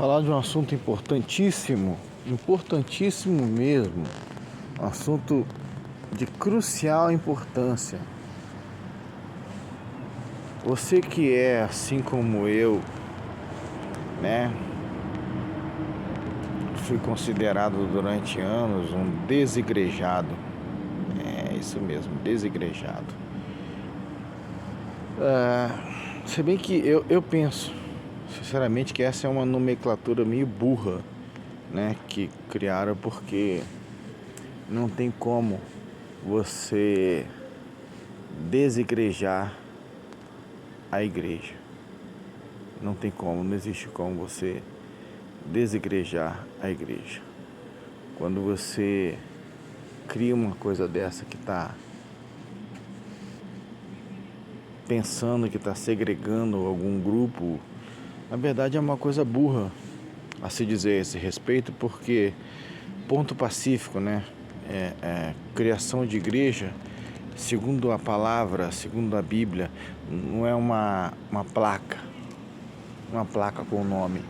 falar de um assunto importantíssimo, importantíssimo mesmo, um assunto de crucial importância. Você que é assim como eu, né? Fui considerado durante anos um desigrejado. É isso mesmo, desigrejado. Se bem que eu penso, sinceramente, que essa é uma nomenclatura meio burra, né? Que criaram porque não tem como você desigrejar a igreja. Não tem como, não existe como você desigrejar a igreja. Quando você cria uma coisa dessa que está pensando que está segregando algum grupo, na verdade é uma coisa burra a se dizer a esse respeito, porque ponto pacífico, né? Criação de igreja, segundo a palavra, segundo a Bíblia, não é uma placa com nome.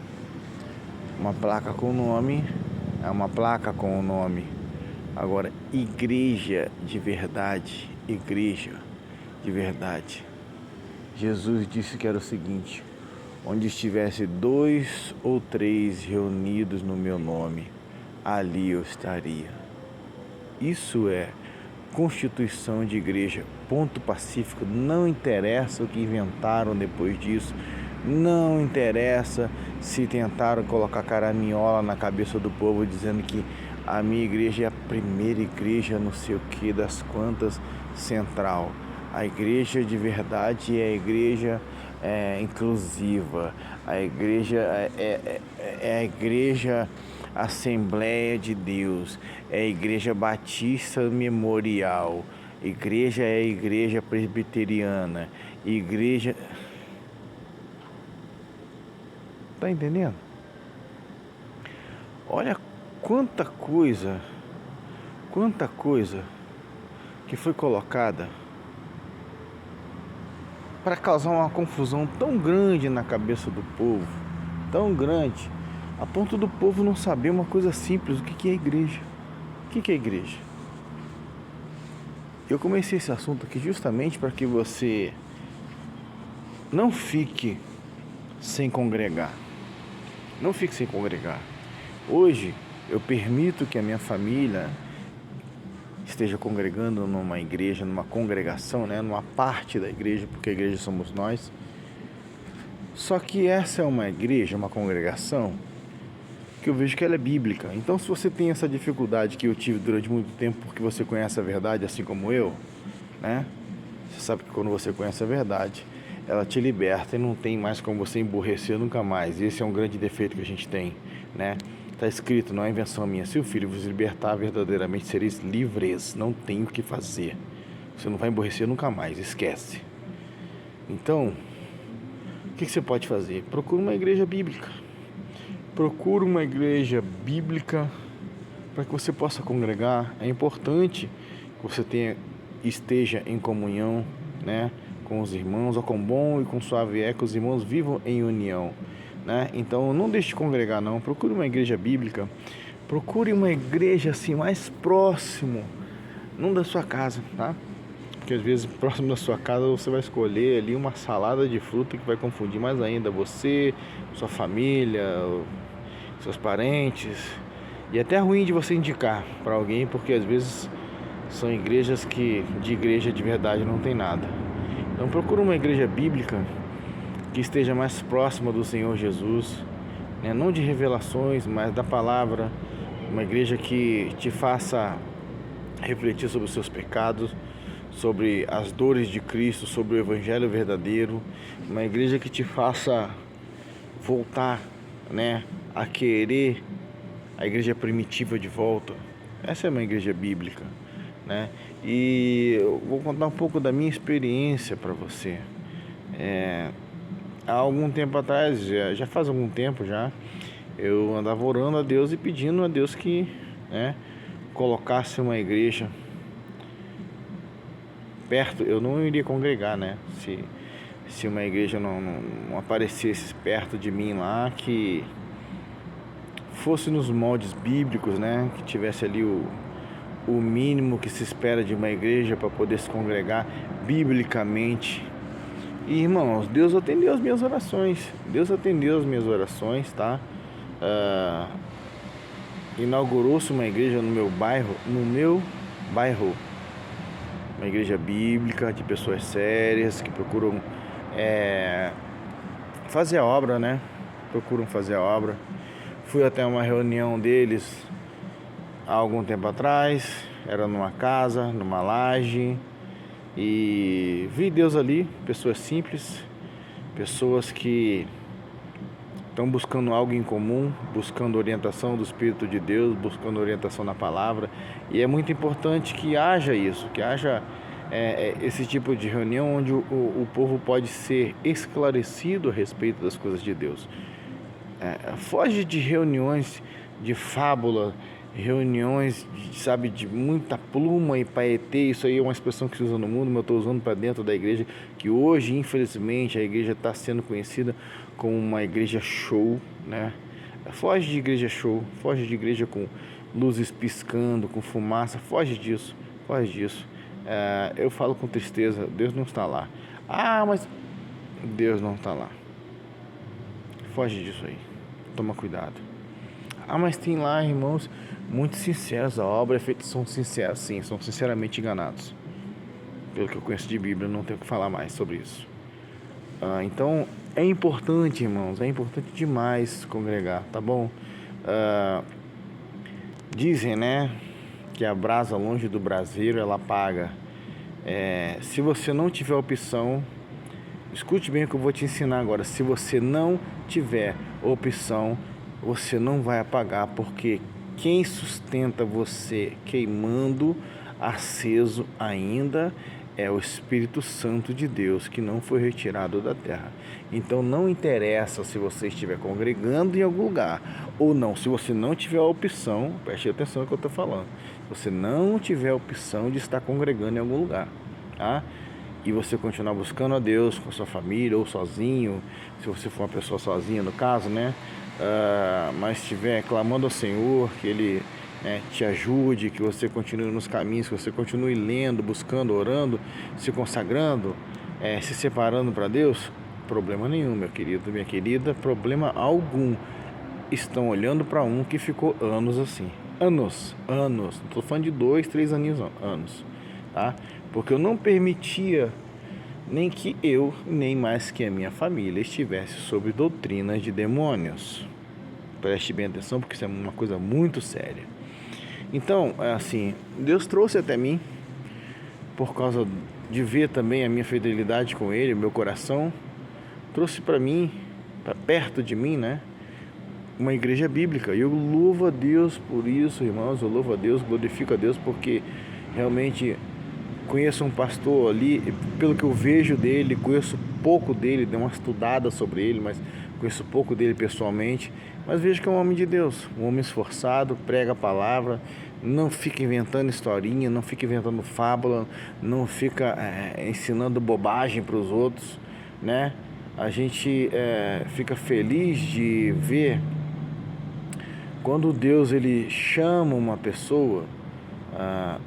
Uma placa com nome é uma placa com o nome. Agora, igreja de verdade, Jesus disse que era o seguinte: onde estivesse 2 ou 3 reunidos no meu nome, ali eu estaria. Isso é constituição de igreja, ponto pacífico. Não interessa o que inventaram depois disso, não interessa se tentaram colocar caraminhola na cabeça do povo dizendo que a minha igreja é a primeira igreja não sei o que das quantas central. A igreja de verdade é a igreja inclusiva, a igreja é a igreja Assembleia de Deus, é a igreja Batista Memorial, igreja é a igreja presbiteriana, igreja... Tá entendendo? Olha quanta coisa que foi colocada para causar uma confusão tão grande na cabeça do povo, tão grande, a ponto do povo não saber uma coisa simples: o que é igreja? O que é igreja? Eu comecei esse assunto aqui justamente para que você não fique sem congregar. Não fique sem congregar. Hoje eu permito que a minha família esteja congregando numa igreja, numa congregação, né? Numa parte da igreja, porque a igreja somos nós. Só que essa é uma igreja, uma congregação, que eu vejo que ela é bíblica. Então, se você tem essa dificuldade que eu tive durante muito tempo, porque você conhece a verdade assim como eu, né? Você sabe que quando você conhece a verdade, ela te liberta e não tem mais como você emburrecer nunca mais. Esse é um grande defeito que a gente tem, né? Está escrito, não é invenção minha: se o Filho vos libertar, verdadeiramente sereis livres. Não tem o que fazer. Você não vai emburrecer nunca mais, esquece. Então, o que você pode fazer? Procura uma igreja bíblica. Procura uma igreja bíblica para que você possa congregar. É importante que você esteja em comunhão, né, com os irmãos. Ó, quão bom e quão suave é que os irmãos vivam em união, né? Então não deixe de congregar, não. Procure uma igreja bíblica. Procure uma igreja assim mais próximo, não da sua casa, tá? Porque às vezes próximo da sua casa você vai escolher ali uma salada de fruta que vai confundir mais ainda você, sua família, seus parentes. E até é ruim de você indicar para alguém, porque às vezes são igrejas que de igreja de verdade não tem nada. Então procura uma igreja bíblica que esteja mais próxima do Senhor Jesus, né? Não de revelações, mas da palavra. Uma igreja que te faça refletir sobre os seus pecados, sobre as dores de Cristo, sobre o evangelho verdadeiro. Uma igreja que te faça voltar, né, a querer a igreja primitiva de volta. Essa é uma igreja bíblica, né? E eu vou contar um pouco da minha experiência para você. Há algum tempo atrás, já faz algum tempo já, eu andava orando a Deus e pedindo a Deus que, né, colocasse uma igreja perto. Eu não iria congregar, né? Se uma igreja não aparecesse perto de mim lá, que fosse nos moldes bíblicos, né? Que tivesse ali o mínimo que se espera de uma igreja para poder se congregar biblicamente. E, irmãos, Deus atendeu as minhas orações. Deus atendeu as minhas orações, tá? Inaugurou-se uma igreja no meu bairro, uma igreja bíblica de pessoas sérias que procuram fazer a obra, né? Procuram fazer a obra. Fui até uma reunião deles há algum tempo atrás, era numa casa, numa laje, e vi Deus ali, pessoas simples, pessoas que estão buscando algo em comum, buscando orientação do Espírito de Deus, buscando orientação na palavra, e é muito importante que haja isso, que haja esse tipo de reunião onde o povo pode ser esclarecido a respeito das coisas de Deus. Foge de reuniões de fábula, reuniões, de muita pluma e paetê. Isso aí é uma expressão que se usa no mundo, mas eu estou usando para dentro da igreja, que hoje, infelizmente, a igreja está sendo conhecida como uma igreja show, né? Foge de igreja show, foge de igreja com luzes piscando, com fumaça, foge disso, foge disso. Eu falo com tristeza, Deus não está lá. Mas Deus não está lá. Foge disso aí, toma cuidado. Mas tem lá, irmãos, muito sinceros, a obra é feita, são sinceros, sim, são sinceramente enganados. Pelo que eu conheço de Bíblia, não tenho o que falar mais sobre isso. Então, é importante, irmãos, é importante demais congregar, tá bom? Dizem, né, que a brasa longe do braseiro, ela apaga. Se você não tiver opção, escute bem o que eu vou te ensinar agora. Se você não tiver opção, você não vai apagar, porque quem sustenta você queimando, aceso ainda, é o Espírito Santo de Deus, que não foi retirado da terra. Então não interessa se você estiver congregando em algum lugar ou não. Se você não tiver a opção, preste atenção no que eu estou falando, se você não tiver a opção de estar congregando em algum lugar, tá? E você continuar buscando a Deus com a sua família ou sozinho, se você for uma pessoa sozinha no caso, né? Mas estiver clamando ao Senhor, que Ele te ajude, que você continue nos caminhos, que você continue lendo, buscando, orando, se consagrando, se separando para Deus, problema nenhum, meu querido, minha querida, problema algum. Estão olhando para um que ficou anos assim, anos, não estou falando de 2, 3 aninhos não, anos, tá? Porque eu não permitia nem que eu, nem mais que a minha família estivesse sob doutrinas de demônios. Preste bem atenção, porque isso é uma coisa muito séria. Então, assim, Deus trouxe até mim, por causa de ver também a minha fidelidade com Ele, o meu coração, trouxe para mim, para perto de mim, né, uma igreja bíblica. E eu louvo a Deus por isso, irmãos, eu louvo a Deus, glorifico a Deus, porque realmente conheço um pastor ali, pelo que eu vejo dele, conheço pouco dele, dei uma estudada sobre ele, mas conheço pouco dele pessoalmente, mas vejo que é um homem de Deus, um homem esforçado, prega a palavra, não fica inventando historinha, não fica inventando fábula, não fica ensinando bobagem para os outros, né? A gente fica feliz de ver quando Deus ele chama uma pessoa.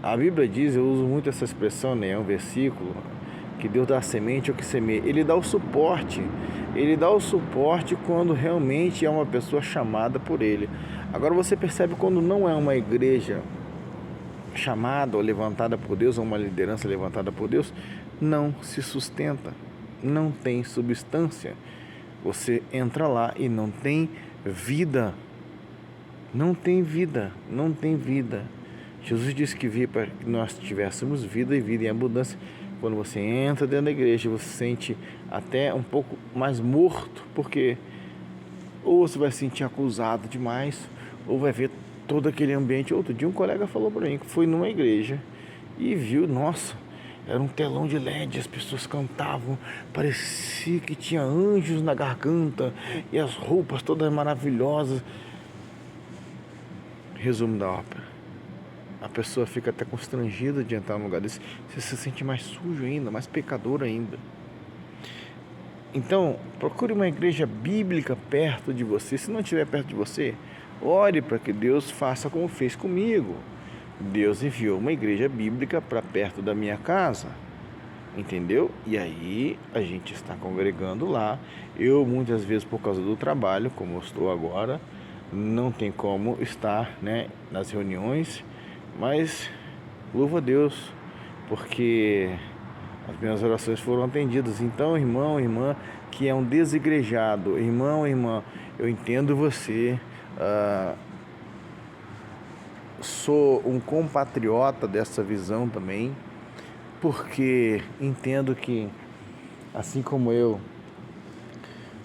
A Bíblia diz, eu uso muito essa expressão, né? É um versículo, que Deus dá a semente ao que semeia. Ele dá o suporte quando realmente é uma pessoa chamada por Ele. Agora você percebe quando não é uma igreja chamada ou levantada por Deus, ou uma liderança levantada por Deus, não se sustenta, não tem substância. Você entra lá e não tem vida, não tem vida. Jesus disse que veio para que nós tivéssemos vida e vida em abundância. Quando você entra dentro da igreja, você se sente até um pouco mais morto, porque ou você vai se sentir acusado demais, ou vai ver todo aquele ambiente. Outro dia um colega falou para mim que foi numa igreja e viu, nossa, era um telão de LED, as pessoas cantavam, parecia que tinha anjos na garganta e as roupas todas maravilhosas. Resumo da ópera. A pessoa fica até constrangida de entrar num lugar desse. Você se sente mais sujo ainda, mais pecador ainda. Então, procure uma igreja bíblica perto de você. Se não estiver perto de você, ore para que Deus faça como fez comigo. Deus enviou uma igreja bíblica para perto da minha casa, entendeu? E aí a gente está congregando lá. Eu, muitas vezes, por causa do trabalho, como eu estou agora, não tem como estar, né, nas reuniões, mas louvo a Deus, porque as minhas orações foram atendidas. Então, irmão, irmã, que é um desigrejado, irmão, irmã, eu entendo você. Sou um compatriota dessa visão também, porque entendo que, assim como eu,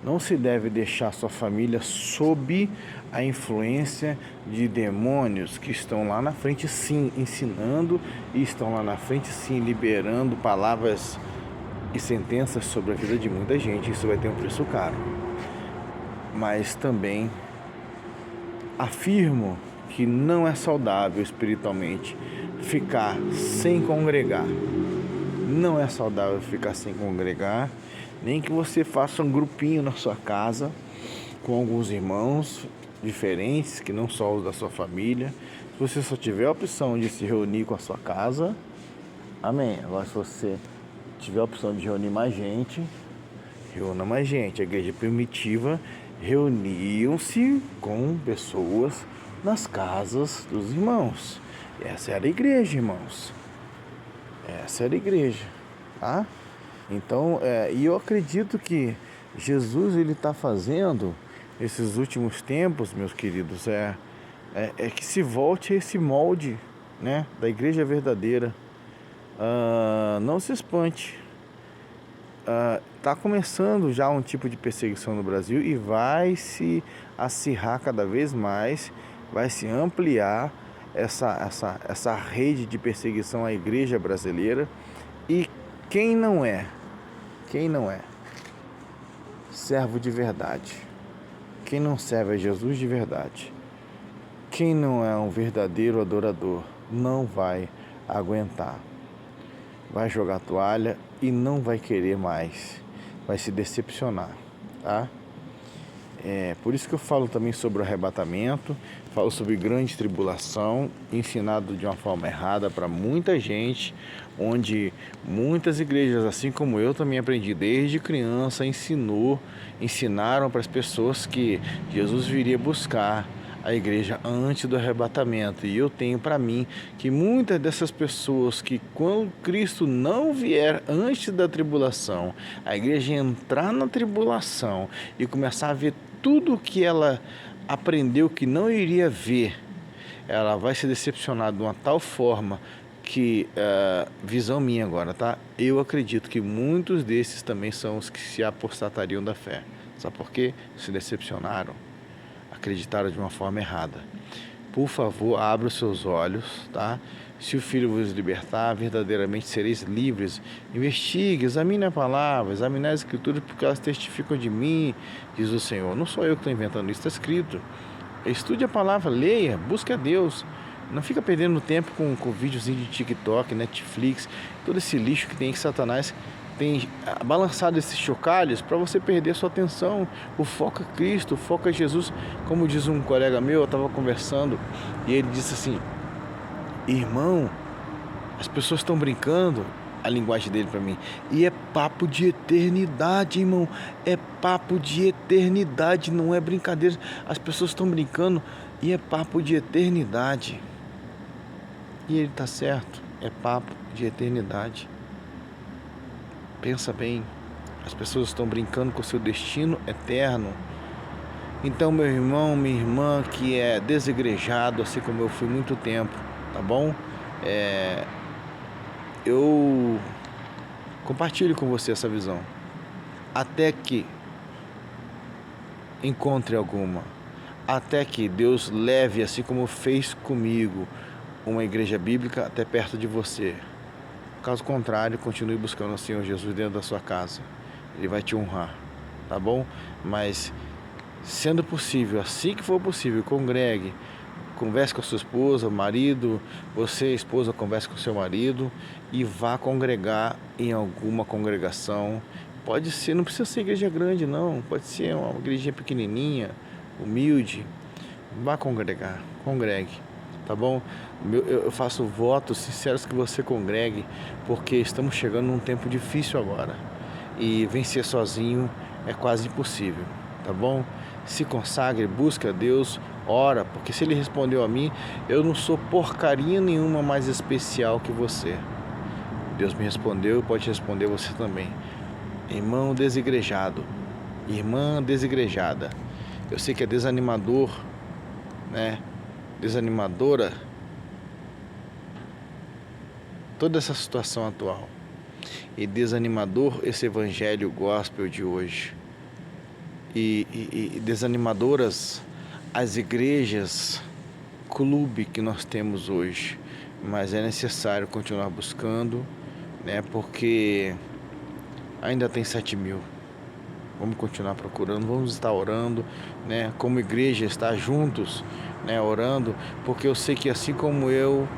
não se deve deixar sua família sob a influência de demônios que estão lá na frente, sim, ensinando, e estão lá na frente, sim, liberando palavras e sentenças sobre a vida de muita gente. Isso vai ter um preço caro. Mas também afirmo que não é saudável espiritualmente ficar sem congregar. Não é saudável ficar sem congregar, nem que você faça um grupinho na sua casa com alguns irmãos diferentes, que não só os da sua família. Se você só tiver a opção de se reunir com a sua casa, amém. Agora, se você tiver a opção de reunir mais gente, reúna mais gente. A igreja primitiva reuniam-se com pessoas nas casas dos irmãos. Essa era a igreja, irmãos. Essa era a igreja, tá? Então, e eu acredito que Jesus, ele está fazendo esses últimos tempos, meus queridos, que se volte a esse molde, né, da igreja verdadeira. Não se espante. Está começando já um tipo de perseguição no Brasil e vai se acirrar cada vez mais, vai se ampliar essa rede de perseguição à igreja brasileira. E quem não é servo de verdade, quem não serve a Jesus de verdade, quem não é um verdadeiro adorador, não vai aguentar. Vai jogar a toalha e não vai querer mais, vai se decepcionar, tá? Por isso que eu falo também sobre o arrebatamento, falo sobre grande tribulação, ensinado de uma forma errada para muita gente, onde muitas igrejas, assim como eu também aprendi desde criança, ensinaram para as pessoas que Jesus viria buscar a igreja antes do arrebatamento. E eu tenho para mim que muitas dessas pessoas, que quando Cristo não vier antes da tribulação, a igreja entrar na tribulação e começar a ver tudo o que ela aprendeu que não iria ver, ela vai se decepcionar de uma tal forma que, visão minha agora, tá? Eu acredito que muitos desses também são os que se apostatariam da fé. Sabe por quê? Se decepcionaram, acreditaram de uma forma errada. Por favor, abra os seus olhos, tá? Se o Filho vos libertar, verdadeiramente sereis livres. Investigue, examine a palavra, examine as escrituras, porque elas testificam de mim, diz o Senhor. Não sou eu que estou inventando isso, está escrito. Estude a palavra, leia, busque a Deus. Não fica perdendo tempo com videozinho de TikTok, Netflix, todo esse lixo que tem que Satanás tem balançado esses chocalhos para você perder sua atenção. O foco é Cristo, o foco é Jesus. Como diz um colega meu, eu estava conversando e ele disse assim: irmão, as pessoas estão brincando, a linguagem dele para mim, e é papo de eternidade, irmão, é papo de eternidade, não é brincadeira. As pessoas estão brincando e é papo de eternidade. E ele está certo, é papo de eternidade. Pensa bem, as pessoas estão brincando com o seu destino eterno. Então, meu irmão, minha irmã, que é desigrejado, assim como eu fui muito tempo, tá bom? Eu compartilho com você essa visão, até que encontre alguma, até que Deus leve, assim como fez comigo, uma igreja bíblica até perto de você. Caso contrário, continue buscando o Senhor Jesus dentro da sua casa. Ele vai te honrar, tá bom? Mas, sendo possível, assim que for possível, congregue. Converse com a sua esposa, marido, você, esposa, converse com o seu marido e vá congregar em alguma congregação Pode ser, não precisa ser igreja grande não, pode ser uma igrejinha pequenininha, humilde. Vá congregar, congregue, tá bom? Eu faço votos sinceros que você congregue, porque estamos chegando num tempo difícil agora. E vencer sozinho é quase impossível, tá bom? Se consagre, busque a Deus, ora, porque se Ele respondeu a mim, eu não sou porcaria nenhuma mais especial que você. Deus me respondeu e pode responder você também. Irmão desigrejado, irmã desigrejada, eu sei que é desanimador, né? Desanimadora toda essa situação atual. E desanimador esse evangelho gospel de hoje. E desanimadoras as igrejas clube que nós temos hoje. Mas é necessário continuar buscando, né? Porque ainda tem 7.000. Vamos continuar procurando, vamos estar orando, né? Como igreja, estar juntos, né? Orando, porque eu sei que assim como eu,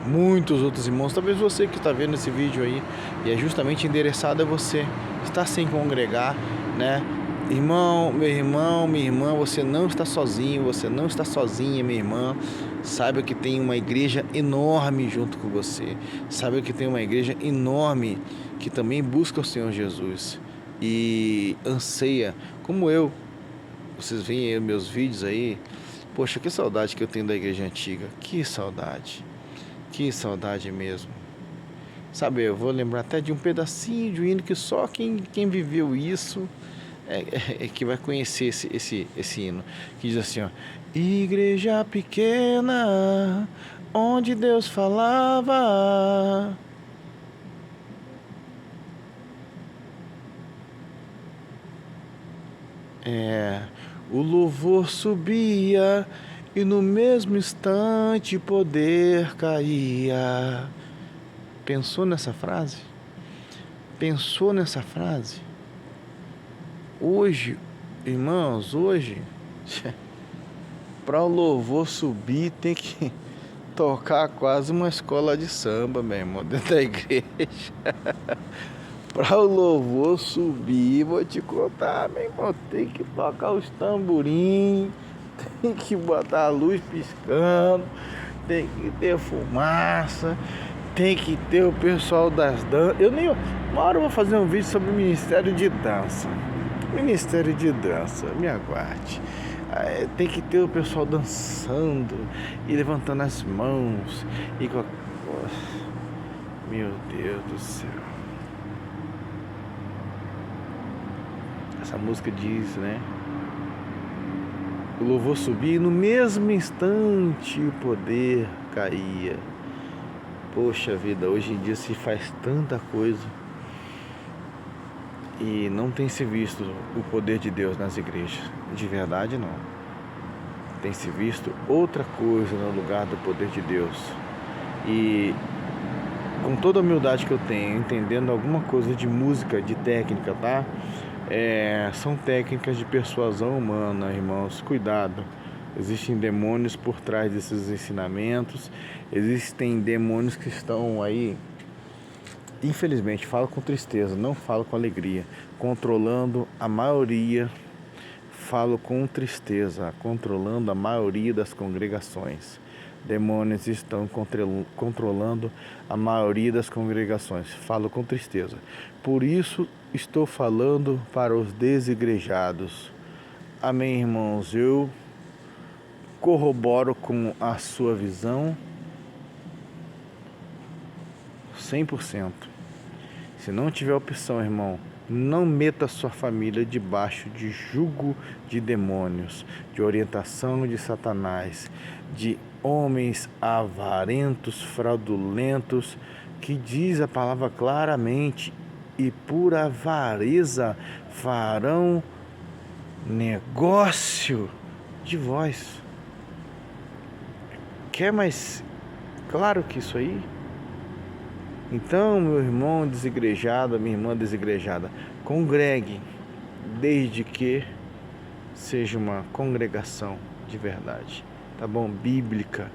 muitos outros irmãos, talvez você que está vendo esse vídeo aí, e é justamente endereçado a você, está sem congregar, né? Irmão, meu irmão, minha irmã, você não está sozinho, você não está sozinha, minha irmã. Saiba que tem uma igreja enorme junto com você. Saiba que tem uma igreja enorme que também busca o Senhor Jesus e anseia, como eu. Vocês veem aí meus vídeos aí. Poxa, que saudade que eu tenho da igreja antiga. Que saudade mesmo. Sabe, eu vou lembrar até de um pedacinho de um hino que só quem viveu isso é que vai conhecer esse hino, que diz assim, ó: igreja pequena, onde Deus falava. O louvor subia e no mesmo instante poder caía. Pensou nessa frase? Pensou nessa frase? Hoje, irmãos, para o louvor subir tem que tocar quase uma escola de samba, meu irmão, dentro da igreja. Para o louvor subir, vou te contar, meu irmão, tem que tocar os tamborim, tem que botar a luz piscando, tem que ter fumaça, tem que ter o pessoal das danças. Uma hora eu vou fazer um vídeo sobre o Ministério de Dança. Ministério de Dança, me aguarde. Tem que ter o pessoal dançando e levantando as mãos e com a... Meu Deus do céu. Essa música diz, né? O louvor subia e no mesmo instante o poder caía. Poxa vida, hoje em dia se faz tanta coisa e não tem se visto o poder de Deus nas igrejas. De verdade não. Tem se visto outra coisa no lugar do poder de Deus. E com toda a humildade que eu tenho, entendendo alguma coisa de música, de técnica, tá? São técnicas de persuasão humana, irmãos. Cuidado. Existem demônios por trás desses ensinamentos. Existem demônios que estão aí, infelizmente, falo com tristeza, não falo com alegria, controlando a maioria. Falo com tristeza, controlando a maioria das congregações. Demônios estão controlando a maioria das congregações. Falo com tristeza. Por isso estou falando para os desigrejados. Amém, irmãos? Eu corroboro com a sua visão 100%. Se não tiver opção, irmão, não meta sua família debaixo de jugo de demônios, de orientação de Satanás, de homens avarentos, fraudulentos, que diz a palavra claramente, e por avareza farão negócio de vós. Quer mais claro que isso aí? Então, meu irmão desigrejado, minha irmã desigrejada, congregue, desde que seja uma congregação de verdade, tá bom? Bíblica,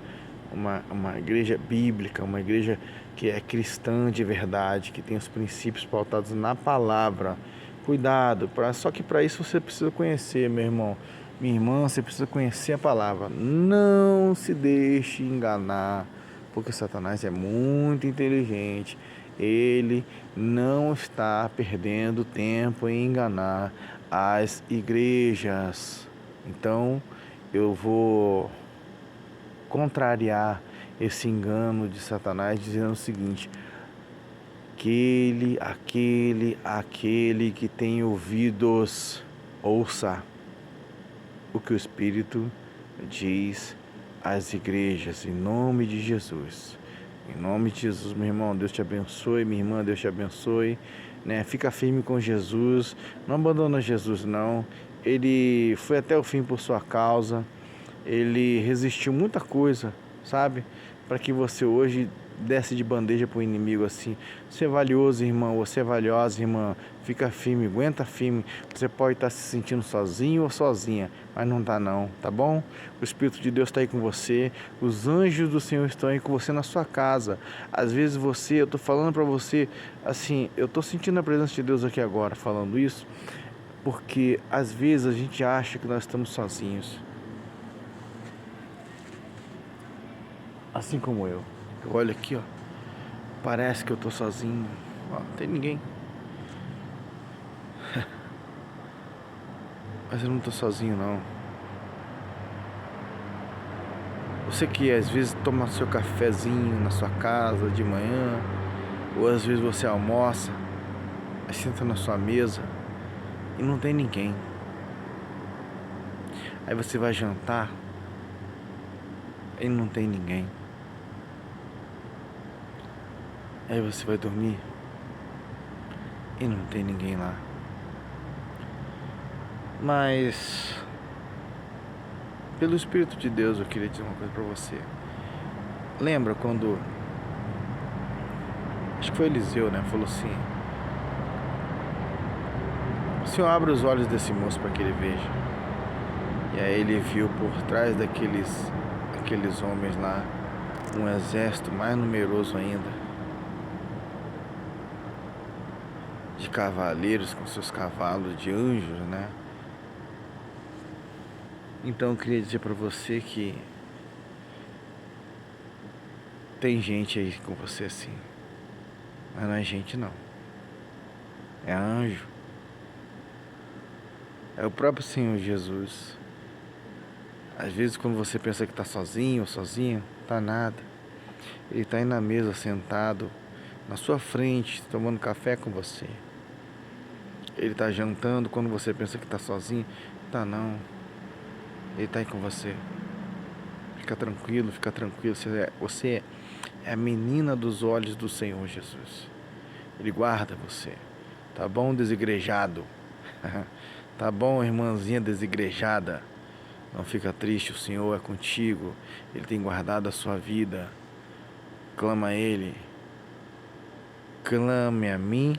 uma igreja bíblica, uma igreja que é cristã de verdade, que tem os princípios pautados na palavra. Cuidado, só que para isso você precisa conhecer, meu irmão, minha irmã, você precisa conhecer a palavra. Não se deixe enganar, porque Satanás é muito inteligente. Ele não está perdendo tempo em enganar as igrejas. Então, eu vou contrariar esse engano de Satanás dizendo o seguinte: aquele que tem ouvidos, ouça o que o Espírito diz às igrejas, em nome de Jesus. Em nome de Jesus, meu irmão, Deus te abençoe, minha irmã, Deus te abençoe, né? Fica firme com Jesus, não abandona Jesus não. Ele foi até o fim por sua causa, ele resistiu muita coisa, sabe? Para que você hoje desce de bandeja para o inimigo assim. Você é valioso, irmão, você é valiosa, irmã. Fica firme, aguenta firme. Você pode estar se sentindo sozinho ou sozinha, mas não está não, tá bom? O Espírito de Deus está aí com você. Os anjos do Senhor estão aí com você na sua casa. Às vezes eu estou falando para você, assim, eu estou sentindo a presença de Deus aqui agora, falando isso, porque às vezes a gente acha que nós estamos sozinhos. Assim como eu. Eu olho aqui, ó. Parece que eu tô sozinho. Ó, não tem ninguém. Mas eu não tô sozinho, não. Você que às vezes toma seu cafezinho na sua casa de manhã, ou às vezes você almoça, aí senta na sua mesa e não tem ninguém. Aí você vai jantar e não tem ninguém. Aí você vai dormir e não tem ninguém lá. Mas, pelo Espírito de Deus, eu queria dizer uma coisa pra você. Lembra quando, acho que foi Eliseu, né? Falou assim: o Senhor abre os olhos desse moço para que ele veja. E aí ele viu por trás daqueles homens lá um exército mais numeroso ainda, de cavaleiros com seus cavalos, de anjos, né? Então eu queria dizer para você que tem gente aí com você assim, mas não é gente não, é anjo, é o próprio Senhor Jesus. Às vezes quando você pensa que está sozinho ou sozinha, tá nada. Ele está aí na mesa sentado na sua frente, tomando café com você. Ele está jantando quando você pensa que está sozinho, tá não. Ele está aí com você. Fica tranquilo, fica tranquilo. Você é a menina dos olhos do Senhor Jesus. Ele guarda você. Tá bom, desigrejado? Tá bom, irmãzinha desigrejada? Não fica triste, o Senhor é contigo. Ele tem guardado a sua vida. Clama a Ele. Clame a mim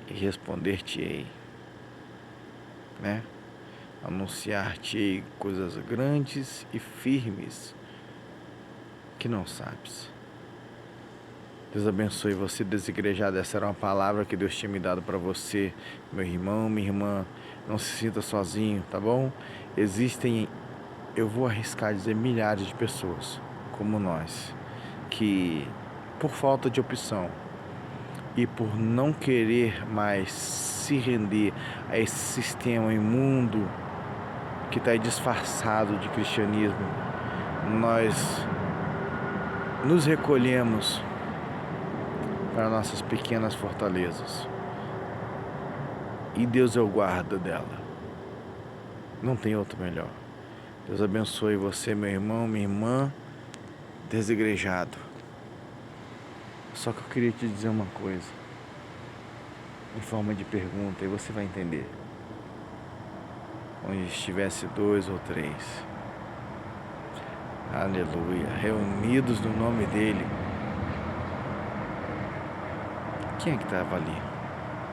e responder-te-ei, né? Anunciar-te-ei coisas grandes e firmes que não sabes. Deus abençoe você, desigrejado. Essa era uma palavra que Deus tinha me dado para você, meu irmão, minha irmã. Não se sinta sozinho, tá bom? Existem, eu vou arriscar dizer, milhares de pessoas como nós, que por falta de opção e por não querer mais se render a esse sistema imundo que está aí disfarçado de cristianismo, nós nos recolhemos para nossas pequenas fortalezas. E Deus é o guarda dela. Não tem outro melhor. Deus abençoe você, meu irmão, minha irmã, desigrejado. Só que eu queria te dizer uma coisa, em forma de pergunta, e você vai entender. Onde estivesse 2 ou 3, aleluia, reunidos no nome dEle, quem é que estava ali?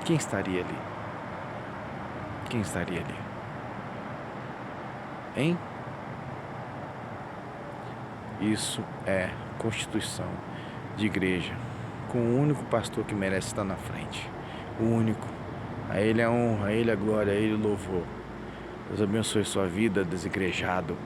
Quem estaria ali? Quem estaria ali? Hein? Isso é Constituição. de igreja, com o único pastor que merece estar na frente. O único. A Ele a honra, a Ele a glória, a Ele o louvor. Deus abençoe sua vida, desigrejado.